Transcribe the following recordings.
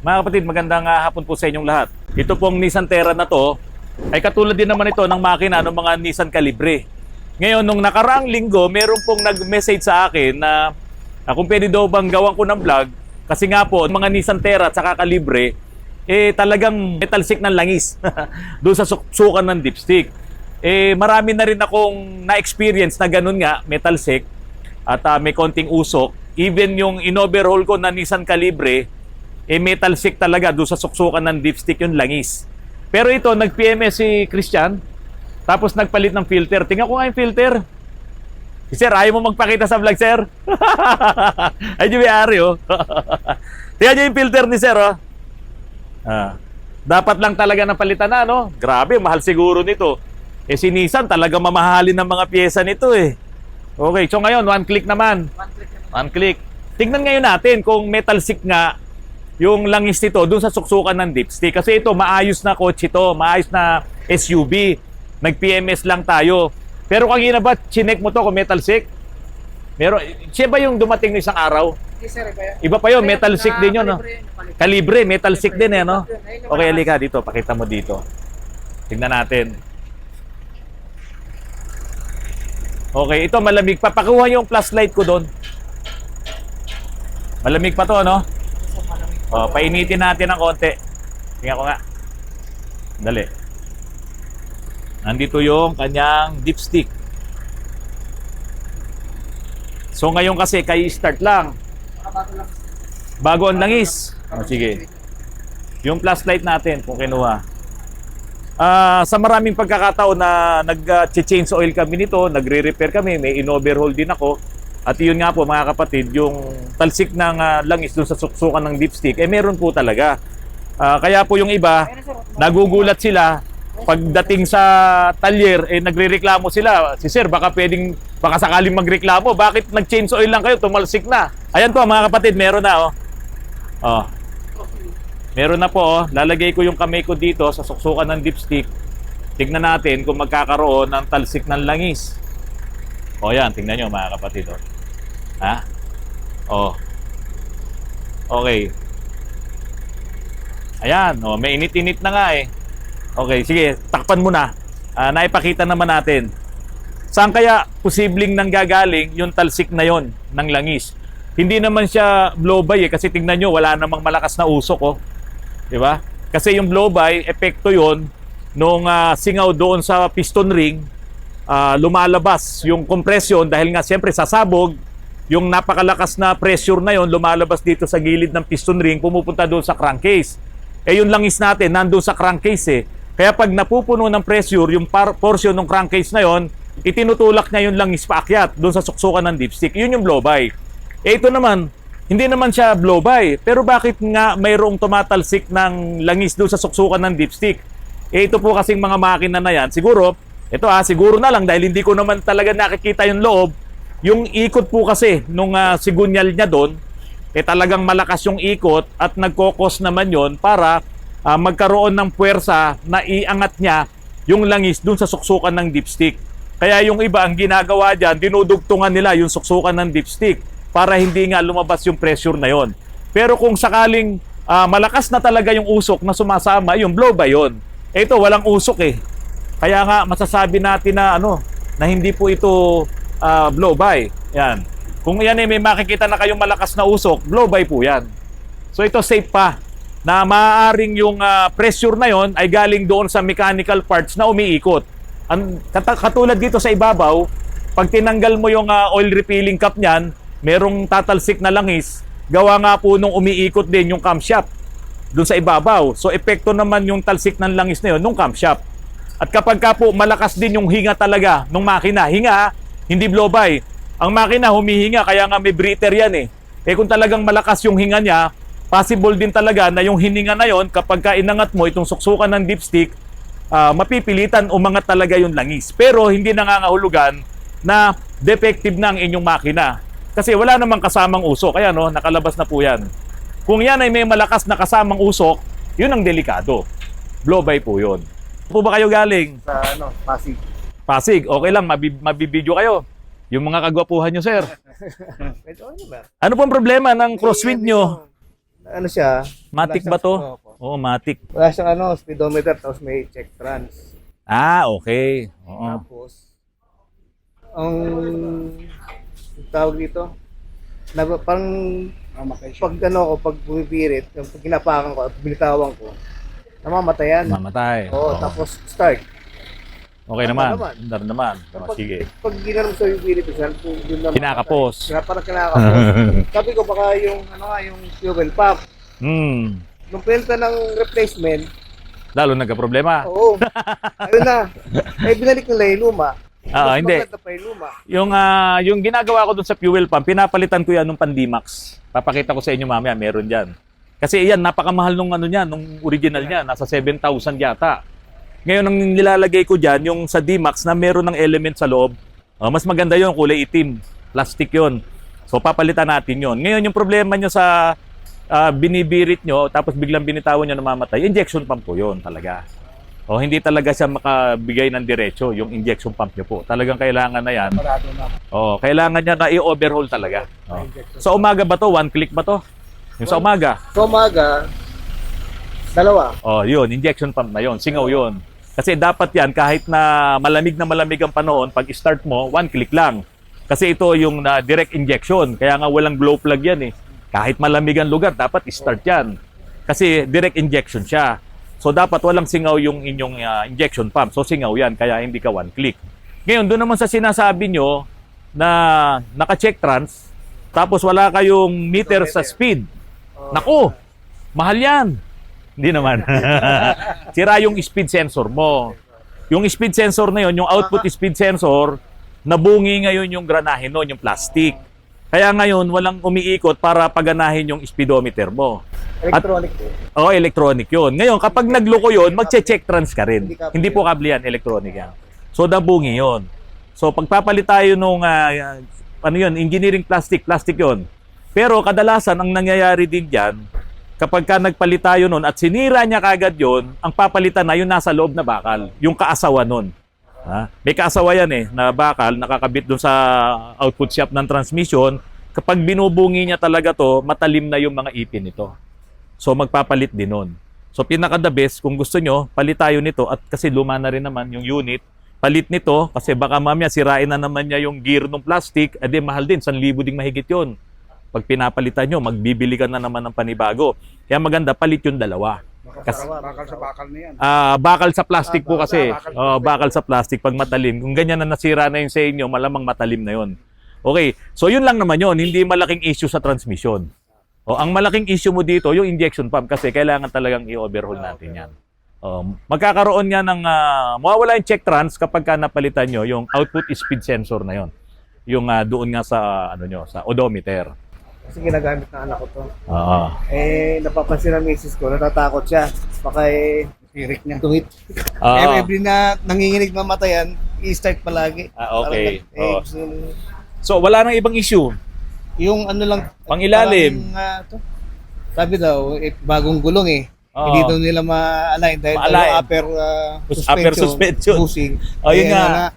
Mga kapatid, magandang hapon po sa inyong lahat. Ito pong Nissan Terra na to ay katulad din naman ito ng makina ng mga Nissan Calibre. Ngayon, nung nakaraang linggo, meron pong nag-message sa akin na kung pwede daw bang gawan ko ng vlog kasi nga po, mga Nissan Terra at saka Calibre, talagang metal sick ng langis doon sa sukan ng dipstick. Marami na rin akong na-experience na ganun nga, metal sick at may konting usok. Even yung in-overhaul ko na Nissan Calibre, metal sick talaga doon sa suksukan ng dipstick yung langis. Pero ito, nag-PMS si Christian, tapos nagpalit ng filter. Tingnan ko nga yung filter. Sir, ayaw mo magpakita sa vlog, sir? Ay, di may-ari, oh. Tingnan nyo yung filter ni sir, oh. Dapat lang talaga ng palitan na, no? Grabe, mahal siguro nito. Si Nissan, talaga mamahalin ng mga pyesa nito, eh. Okay, so ngayon, one click naman. One click. Tingnan ngayon natin kung metal sick nga yung langis nito dun sa suksukan ng dipstick. Kasi ito, maayos na kotse ito, maayos na SUV. Nag-PMS lang tayo. Pero kanina ba, chinek mo to kung metal sick? Meron, siya ba yung dumating ng isang araw? Iba pa yun, metal sick din yun, no? Calibre, metal sick din, eh, no? Okay, halika dito, pakita mo dito. Tingnan natin. Okay, ito malamig pa. Pakuha yung flashlight ko doon. Malamig pa to, no? Painitin natin ng konti. Tingnan ko nga. Dali. Nandito yung kanyang dipstick. So ngayon kasi kay start lang. Bago ang langis. Sige. Yung flashlight natin kung kinuha. Sa maraming pagkakataon na nag-change oil kami nito, nagre-repair kami, may in-overhaul din ako. At yun nga po mga kapatid, yung talsik ng langis doon sa suksukan ng dipstick, meron po talaga. Kaya po yung iba, nagugulat sila pagdating sa talyer, nagrereklamo sila. Si sir, baka sakaling magreklamo, bakit nag-change oil lang kayo, tumalsik na. Ayan po mga kapatid, meron na, oh. Meron na po, oh. Lalagay ko yung kamay ko dito sa suksukan ng dipstick. Tignan natin kung magkakaroon ng talsik ng langis. O yan, tingnan nyo mga kapatid, oh. Ha? Oh. Okay. Ayan, oh, may init-init na nga eh. Okay, sige, takpan mo na. Naipakita naman natin. Saan kaya posibleng nanggagaling yung talsik na yon ng langis? Hindi naman siya blow-by kasi tingnan nyo, wala namang malakas na usok, oh. Diba? Kasi yung blow-by, epekto yon nung singaw doon sa piston ring, lumalabas yung compression dahil nga siyempre sasabog, yung napakalakas na pressure na yon lumalabas dito sa gilid ng piston ring, pumupunta doon sa crankcase. Yung langis natin nandoon sa crankcase eh. Kaya pag napupuno ng pressure yung portion ng crankcase na yon, itinutulak niya yung langis paakyat doon sa suksukan ng dipstick. Yun yung blow-by. Ito naman, hindi naman siya blow-by. Pero bakit nga mayroong tumatalsik ng langis doon sa suksukan ng dipstick? Ito po kasing mga makina na yan, siguro, ito siguro na lang dahil hindi ko naman talaga nakikita yung loob. Yung ikot po kasi nung sigunyal niya doon, talagang malakas yung ikot at nagkokos naman yon para magkaroon ng puwersa na iangat niya yung langis dun sa suksukan ng dipstick. Kaya yung iba ang ginagawa dyan, dinudugtungan nila yung suksukan ng dipstick para hindi nga lumabas yung pressure na yon. Pero kung sakaling malakas na talaga yung usok na sumasama, yung blow by yon. Ito walang usok eh. Kaya nga masasabi natin na na hindi po ito blow by. Yan. Kung yan may makikita na kayong malakas na usok, blow by po yan. So ito safe pa na maaaring yung pressure na yon ay galing doon sa mechanical parts na umiikot. Katulad dito sa ibabaw, pag tinanggal mo yung oil refilling cap niyan, merong tatalsik na langis, gawa nga po nung umiikot din yung camshaft doon sa ibabaw. So epekto naman yung talsik ng langis na yon nung camshaft. At kapag ka po malakas din yung hinga talaga ng makina, hinga hindi blow by. Ang makina humihinga kaya nga may breather yan eh. Kung talagang malakas yung hinga niya, possible din talaga na yung hininga na yon kapag ka inangat mo itong suksukan ng dipstick, mapipilitan umangat talaga yung langis. Pero hindi nangangahulugan na defective na ang inyong makina. Kasi wala namang kasamang usok. Kaya nakalabas na po yan. Kung yan ay may malakas na kasamang usok, yun ang delikado. Blow-by po yun. Po ba kayo galing? Sa Pasig. Pasig, okay lang, mabibidyo kayo. Yung mga kagwapuhan nyo, sir. Ito ano ba? Ano pong problema ng crosswind nyo? Ano siya, Matic ba to? Oo, Matic. Wala siyang speedometer, tapos may check trans. Ah, okay. Oo. Tapos, ang tawag dito, parang pag pag bumibirit, pag ginapakan ko at binitawan ko, namamatayan. Mamatay. Oo, tapos start. Okay naman. Dar naman. Sige. Pag ginanong sa bumibirit, doon naman. Kinakapos. Parang kinakapos. Sabi ko baka yung fuel pump. Nung pinta ng replacement, Lalo nagka-problema. oo. Ayun na. Binalik nila yung luma. Hindi. Maganda pa yung luma. Yung ginagawa ko dun sa fuel pump, pinapalitan ko yan nung Pandimax. Papakita ko sa inyo mamaya, meron dyan. Kasi yan, napakamahal nung nung original niya, nasa 7,000 yata. Ngayon, ang nilalagay ko dyan, yung sa D-Max na meron ng element sa loob, mas maganda yun, kulay itim. Plastic yun. So, papalitan natin yun. Ngayon, yung problema nyo sa binibirit nyo, tapos biglang binitawan nyo namamatay, injection pump po yun talaga. Hindi talaga siya makabigay ng diretso, yung injection pump nyo po. Talagang kailangan na yan. Kailangan niya na i-overhaul talaga. Sa umaga ba to? One click ba to? Yung sa umaga? Sa umaga, dalawa. Yun, injection pump na yun. Singaw yun. Kasi dapat yan, kahit na malamig ang panahon, pag start mo, one click lang. Kasi ito yung direct injection. Kaya nga walang glow plug yan eh. Kahit malamig ang lugar, dapat start yan. Kasi direct injection siya. So dapat walang singaw yung inyong injection pump. So singaw yan, kaya hindi ka one click. Ngayon, doon naman sa sinasabi nyo na naka-check trans, tapos wala kayong meter sa speed. Naku, mahal yan. Hindi naman. Sira yung speed sensor mo. Yung speed sensor na yun, yung output speed sensor, nabungi ngayon yung granahe nun, yung plastic. Kaya ngayon, walang umiikot para paganahin yung speedometer mo. Electronic po. Electronic yun. Ngayon, kapag nagloko yun, magche-check trans ka rin. Hindi po kable yan, electronic yan. So, nabungi yun. So, pagpapalit tayo nung, engineering plastic yun. Pero kadalasan, ang nangyayari din dyan, kapag ka nagpalit tayo nun at sinira niya kagad yun, ang papalitan na yun nasa loob na bakal, yung kaasawa nun. May kaasawa yan na bakal, nakakabit dun sa output shaft ng transmission. Kapag binubungi niya talaga to, matalim na yung mga ipin nito. So magpapalit din nun. So pinaka-the best, kung gusto nyo, palit tayo nito at kasi luma na rin naman yung unit. Palit nito kasi baka mamaya sirain na naman niya yung gear ng plastic, mahal din, 1,000 ding mahigit yun. Pag pinapalitan nyo, magbibili ka na naman ng panibago. Kaya maganda, palit yung dalawa. Bakal sa bakal na yan. Bakal sa plastic po kasi. Bakal sa plastic pag matalim. Kung ganyan na nasira na yung sa inyo, malamang matalim na yun. Okay, so yun lang naman yun. Hindi malaking issue sa transmission. Ang malaking issue mo dito, yung injection pump kasi kailangan talagang i-overhaul natin yan. Magkakaroon nga ng mawawala yung check trans kapag ka napalitan nyo yung output speed sensor na yun. Yung doon nga sa sa odometer. Kasi ginagamit ng anak ko to. Napapansin ng misis ko, natatakot siya. Baka tirik niya. Tumit. Every na nanginginig mamatayan, i-start palagi. Okay. So, wala nang ibang issue. Yung lang. Pang-ilalim. Sabi daw, bagong gulong hindi daw nila ma-align dahil upper suspension. Bushing. Yun nga.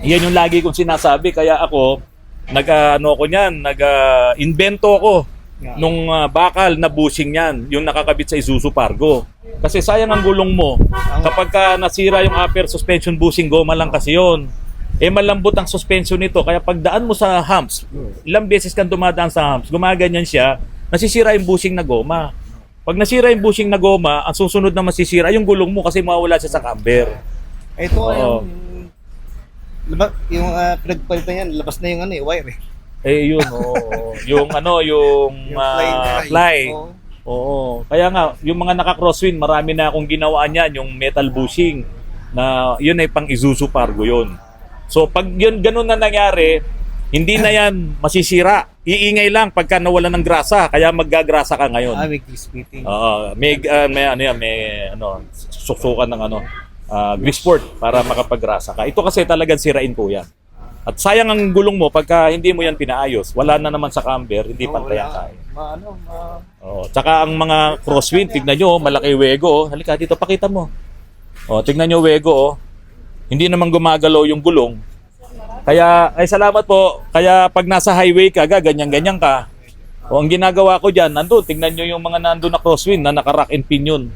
Yan yung lagi kong sinasabi. Kaya ako, nag-invento ako nung bakal na bushing yan, yung nakakabit sa Isuzu Pargo. Kasi sayang ang gulong mo. Kapag nasira yung upper suspension bushing, goma lang kasi yun. Malambot ang suspension nito. Kaya pagdaan mo sa humps, ilang beses kang dumadaan sa humps, gumaganyan siya, nasisira yung bushing na goma. Pag nasira yung bushing na goma, ang susunod na masisira yung gulong mo kasi mawawala siya sa camber. Ito yung pinagpalitan yan, labas na yung wire yun, yung fly. Kaya nga, yung mga naka-crosswind, marami na akong ginawaan yan, yung metal bushing, na yun ay pang Isuzu Pargo yun. So, pag yun, ganun na nangyari, hindi na yan masisira. Iingay lang pagka nawala ng grasa, kaya maggagrasa ka ngayon. May grease fitting. May susukan ng grease port para makapagrasa ka. Ito kasi talagang sirain po yan. At sayang ang gulong mo pagka hindi mo yan pinaayos. Wala na naman sa camber, hindi pantay ang kaya. Tsaka ang mga crosswind, tignan nyo, malaki wego. Halika dito, pakita mo. Tignan nyo wego. Hindi naman gumagalaw yung gulong. Kaya, salamat po. Kaya pag nasa highway ka, ganyan-ganyan ka. O ang ginagawa ko diyan, nandun, tingnan niyo yung mga nandun na crosswind na naka-rack and pinion.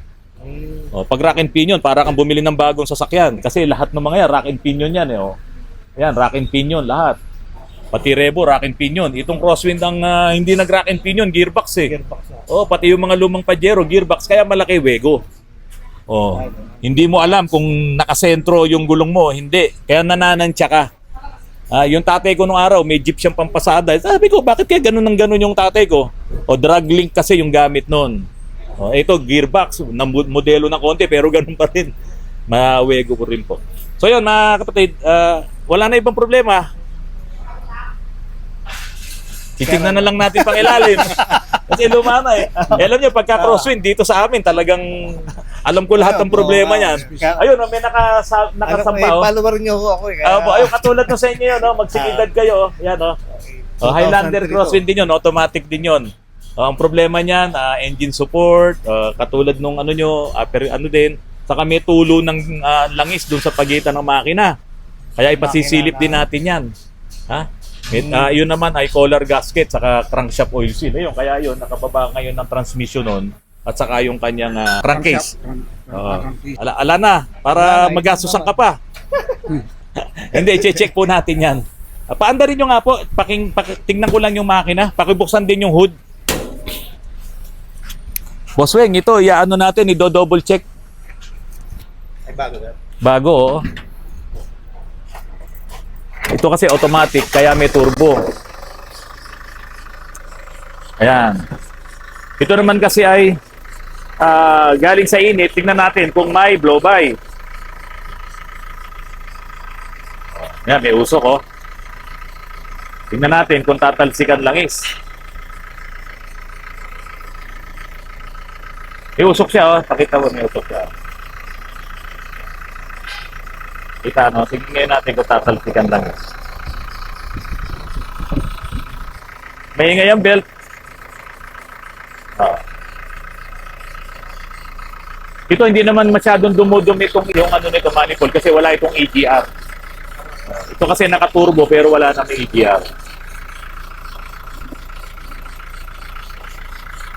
O, pag rack and pinion, para kang bumili ng bagong sasakyan. Kasi lahat ng mga yan, rack and pinion yan. O. Ayan, rack and pinion, lahat. Pati rebo, rack and pinion. Itong crosswind ang hindi nag-rack and pinion, gearbox eh. O, pati yung mga lumang Pajero, gearbox. Kaya malaki wego. O, hindi mo alam kung nakasentro yung gulong mo. Hindi. Kaya nananansya ka. Yung tatay ko nung araw, may jeep siyang pampasada. Sabi ko, bakit kaya ganun ng ganun yung tatay ko? O, drag link kasi yung gamit nun. O, ito, gearbox. Modelo ng konti, pero ganun pa rin. Mawego ko rin po. So yun, mga kapatid, wala na ibang problema. Titignan na lang natin pang ilalim. Kasi luma na eh. Alam niyo, pagka crosswind dito sa amin, talagang alam ko lahat ng problema niyan. Ayun, may nakasampa. Follower niyo ako eh. Ayun, katulad no sa inyo yun, magsikidad kayo. Yan, Highlander crosswind din yun, automatic din yun. Ang problema niyan, engine support, katulad nung ano nyo, din, saka may tulo ng langis dun sa pagitan ng makina. Kaya ipasisilip din natin yan. Yun naman ay collar gasket saka crankshaft oil seal. Ayun, kaya yun, nakababa ngayon ng transmission nun at saka yung kanyang crankcase. Ala na, para magastusan ka pa. Hindi, i-check po natin yan. Paanda rin nyo nga po, tingnan ko lang yung makina, pakibuksan din yung hood. Boss Weng, ito, iaano natin, i-double check. Ay, bago na. Bago, oo. Ito kasi automatic, kaya may turbo. Ayan. Ito naman kasi ay galing sa init. Tingnan natin kung may blow-by. Ayan, may usok, oh. Tingnan natin kung tatalsikan langis. May usok siya, oh. Pakita mo, may usok siya. Kita, no? Sige ngayon natin kung tatalsikan lang. May ingay ang belt. Ito hindi naman masyadong dumudumi itong yung ano nito manifold kasi wala itong EGR. Ito kasi naka-turbo pero wala na may EGR.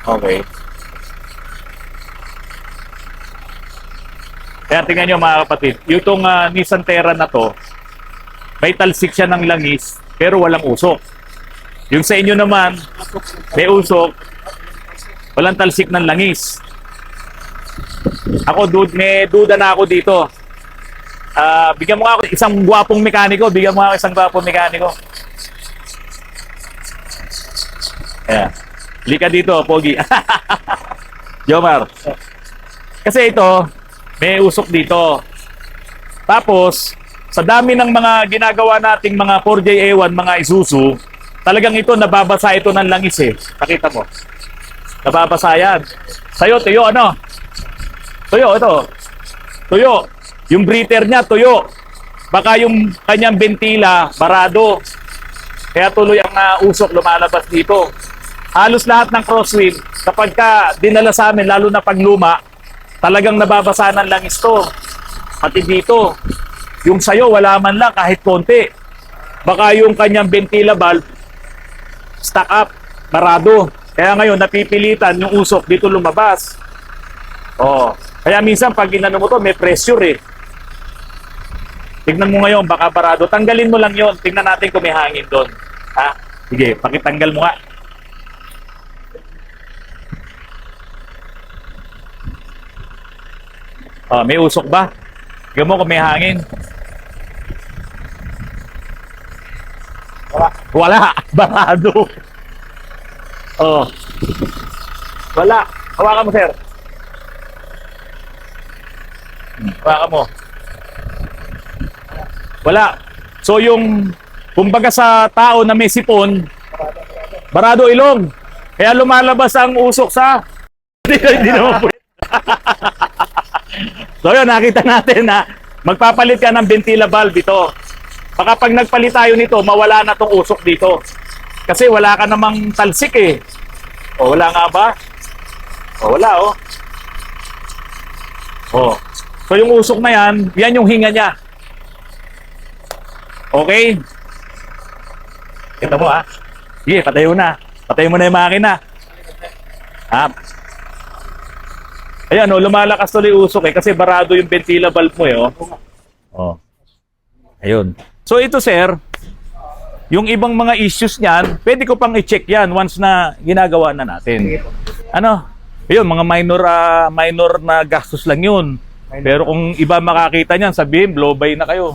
Okay. Kaya tingnan nyo mga kapatid, yung Nissan Terra na to, may talsik siya ng langis, pero walang usok. Yung sa inyo naman, may usok, walang talsik ng langis. Ako, may duda na ako dito. Bigyan mo ako isang gwapong mekaniko, Ayan. Lika dito, Pogi. Jomar. Kasi ito, may usok dito. Tapos, sa dami ng mga ginagawa nating mga 4JA1, mga Isuzu, talagang ito, nababasa ito ng langis eh. Pakita mo. Nababasa yan. Sa'yo, tuyo, ano? Tuyo, ito. Tuyo. Yung breather niya, tuyo. Baka yung kanyang bentila, barado. Kaya tuloy ang usok lumalabas dito. Halos lahat ng crosswind, kapag ka dinala sa amin, lalo na pag luma, talagang nababasa ng langis to. Pati dito. Yung sayo, wala man lang kahit konti. Baka yung kanyang ventila valve, stuck up, barado. Kaya ngayon, napipilitan yung usok dito lumabas. Kaya minsan, pag inano mo to, may pressure eh. Tignan mo ngayon, baka barado. Tanggalin mo lang yon. Tignan natin kung may hangin doon. Sige, pakitanggal mo nga. May usok ba? Tignan mo kung may hangin. Wala. Barado. Wala. Hawakan mo, sir. Hawakan mo. Wala. So yung, kumbaga sa tao na may sipon, barado ilong. Kaya lumalabas ang usok sa... Hindi naman po. So yun, nakita natin na magpapalit ka ng ventila valve ito. Baka pag nagpalit tayo nito, mawala na tong usok dito. Kasi wala ka namang talsik eh. Wala nga ba? Wala So yung usok na yan, yan yung hinga niya. Okay? Kita mo Sige, patayo na. Patay mo na yung makina. Ha? Ayan, oh, lumalakas tuloy usok kasi barado yung ventila valve mo eh. Oh. Ayun. So ito sir, yung ibang mga issues niyan, pwede ko pang i-check yan once na ginagawa na natin. Ano? Ayun, mga minor na gastos lang yun. Pero kung iba makakita niyan, sabihin, blow by na kayo.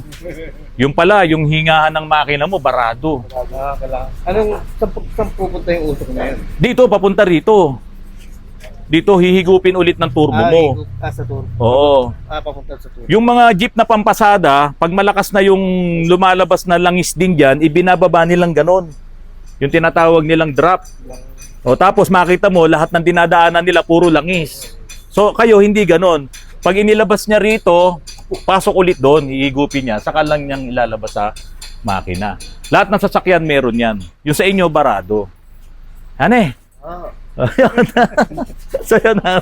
Yung pala, yung hingahan ng makina mo, barado. Anong, saan pupunta yung usok na yun? Dito, papunta rito. Dito, hihigupin ulit ng turbo mo. Sa turbo. Oo. Papunta sa turbo. Yung mga jeep na pampasada, pag malakas na yung lumalabas na langis din dyan, ibinababa nilang ganon. Yung tinatawag nilang drop. O tapos makita mo, lahat ng dinadaanan nila puro langis. So kayo, hindi ganon. Pag inilabas niya rito, pasok ulit doon, iigupin niya, saka lang niyang ilalabas sa makina. Lahat ng sasakyan meron yan. Yung sa inyo, barado. Ano eh? So yun na.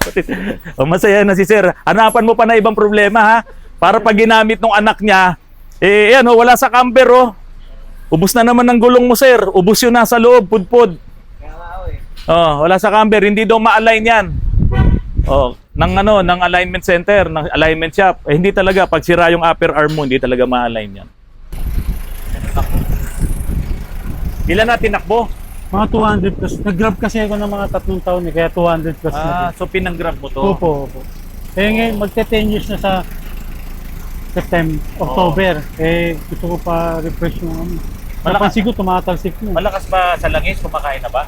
Masaya na si sir. Hanapan mo pa na ibang problema ha. Para pag ginamit ng anak niya, eh yan oh, wala sa camper oh. Ubus na naman ng gulong mo sir. Ubus yun nasa loob, pudpud. Oh, wala sa camper, hindi daw ma-align yan. Oh, ng alignment center, ng alignment shop. Eh, hindi talaga pag sira yung upper arm mo, hindi talaga ma-align yan. Ilan na tinakbo? Mga 200 plus. Nag-grab kasi ako ng mga 3 taon eh, kaya 200 plus na. So pinang-grab mo to? Opo. Kaya ngayon, magte-10 years na sa September, October. Eh, gusto ko pa refresh yung ano. Napansin ko, tumatalsik na. Malakas ba sa langis? Kumakain na ba?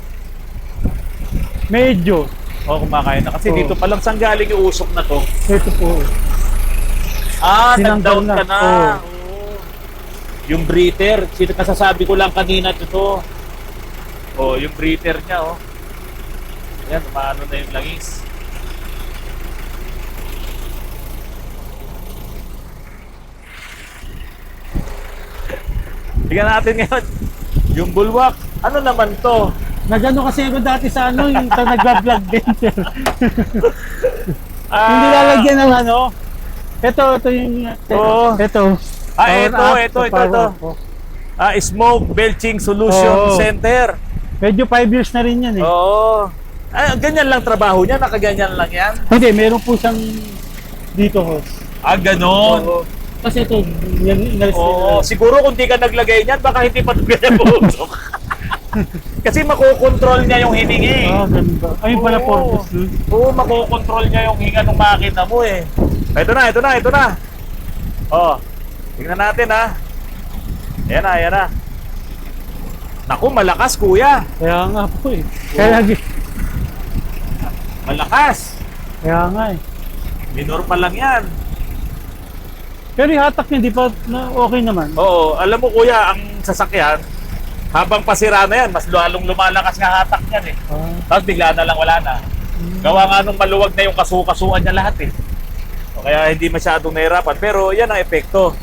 Medyo. Oo, kumakain na. Kasi dito palang saan galing yung usok na to? Ito po. Nag-down Sinanggal ka na. Oo. Oo. Yung breather, kasasabi ko lang kanina ito. Oh, yung breather niya, oh. Ayan, umaano na yung langis. Tingnan natin ngayon. Yung bulwark, ano naman to? Nagano kasi ako dati sa ano, yung nag-vlog din. Hindi lalagyan ng ano. Ito yung... Oo. Ito. Ito. Smoke Belching Solution Oo. Center. Medyo 5 years na rin yan eh. Oo. Ganyan lang trabaho niya? Nakaganyan lang yan? Hindi, meron po siyang dito host. Ganon. Oo. Kasi ito, inalis Oo. Siguro kung di ka naglagay niyan, baka hindi pa ganyan pumusok. Kasi makokontrol niya yung hiningi. Ganda. Ayun pala Oo. purpose nun. Oo, makokontrol niya yung hinga ng makina mo eh. Ito na. Oh, tingnan natin ha. Ayan na. Naku, malakas kuya. Kaya nga po eh. Kaya nga eh. Minor pa lang yan. Pero yung hatak niya, di pa okay naman. Oo, alam mo kuya, ang sasakyan, habang pasira na yan, mas lalong lumalakas nga hatak niyan eh. Tapos bigla na lang wala na. Gawa nga nung maluwag na yung kasuan niya lahat eh. O kaya hindi masyadong nahirapan. Pero yan ang epekto.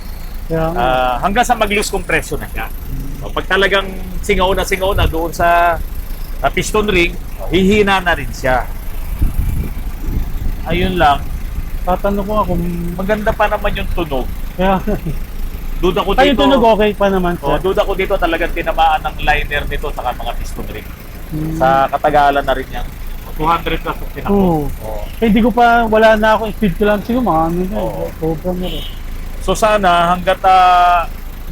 Kaya nga. Hanggang sa mag-lose compression na siya. O, pag talagang singaw na doon sa piston ring, hihina na rin siya. Ayun lang. Tatanong ko nga kung... Maganda pa naman yung tunog. Kaya Duda ko ay, dito. tunog okay pa naman. Duda ko dito talagang tinamaan ng liner nito saka mga piston ring. Hmm. Sa katagalan na rin yan. 200 plus ang tinakbo. Oo. Eh, hindi ko pa, wala na ako, speed ko lang siguro, mga ano na, Oo. sobrang na rin. So sana hanggat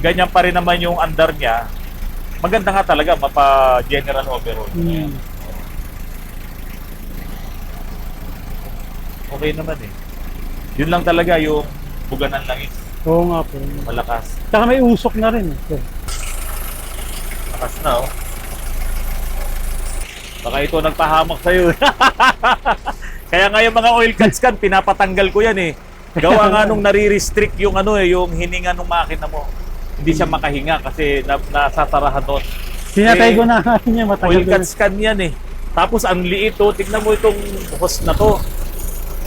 ganyan pa rin naman yung andar niya, maganda nga talaga mapa-general overhaul. Okay naman eh. Yun lang talaga yung buganan langis. Oo nga po. Malakas. Saka may usok na rin. Malakas na oh. Baka ito nagpahamak sa'yo. Kaya nga yung mga oil cuts kan, pinapatanggal ko yan eh. Gawa nga nung nare-restrict yung yung hininga ng makina mo. Hindi siya makahinga kasi nasasarahan doon. Pinatay ko na niya, matagal Oil ko cuts kan yan eh. Tapos ang liit oh, tignan mo itong hose na to.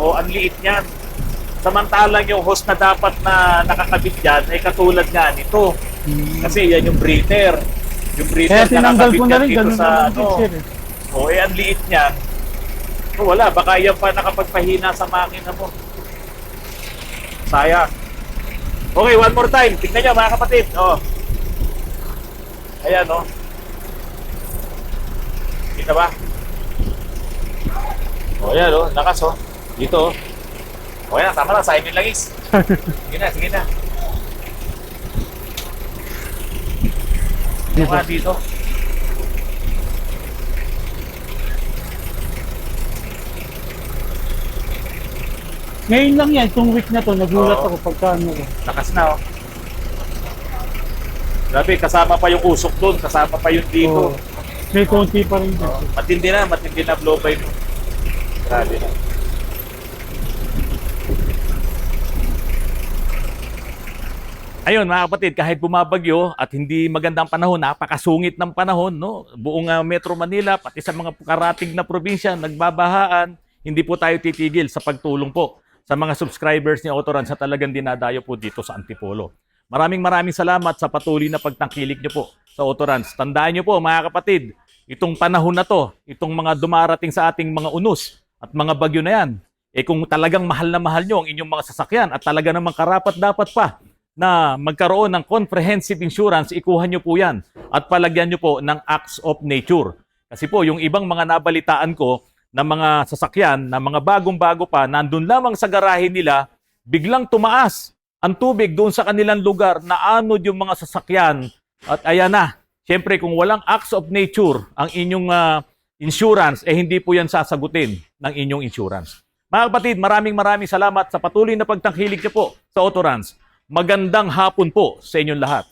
O ang liit niyan. Samantalang yung hose na dapat na nakakabit dyan ay katulad nga nito. Kasi yan yung breather. Yung breather kaya tinanggal nakakabit ko na yan rin, dito ganun sa naman din, sir. O ang liit niyan. O wala, baka yan pa nakapagpahina sa makina mo. Sayang. Okay, one more time. Tignan nyo mga kapatid. Ayan Kita ba? O yan o, lakas o. Dito o. O yan, tama na, sa amin langis. Sige na, sige na. Yes, Mga dito. Ngayon lang yan, itong week na to, nagulat Oo. ako pagka ano ko. Lakas na oh. Grabe, kasama pa yung usok doon, kasama pa yung dito. Oo. May konti pa rin dito. Matindi na blow by mo. Grabe na. Ayun mga kapatid, kahit bumabagyo at hindi magandang panahon, napakasungit ng panahon, no? Buong Metro Manila, pati sa mga karatig na probinsya, nagbabahaan, hindi po tayo titigil sa pagtulong po sa mga subscribers ni Autorans sa talagang dinadayo po dito sa Antipolo. Maraming salamat sa patuloy na pagtangkilik nyo po sa Autorans. Tandaan nyo po mga kapatid, itong panahon na to, itong mga dumarating sa ating mga unos at mga bagyo na yan, kung talagang mahal na mahal nyo ang inyong mga sasakyan at talaga namang karapat dapat pa na magkaroon ng comprehensive insurance, ikuha nyo po yan at palagyan nyo po ng acts of nature. Kasi po, yung ibang mga nabalitaan ko na mga sasakyan, na mga bagong-bago pa, nandun lamang sa garahe nila, biglang tumaas ang tubig doon sa kanilang lugar na anod yung mga sasakyan. At ayan na, syempre kung walang acts of nature ang inyong insurance, hindi po yan sasagutin ng inyong insurance. Mga kapatid, maraming salamat sa patuloy na pagtangkilik niyo po sa Autorans. Magandang hapon po sa inyong lahat.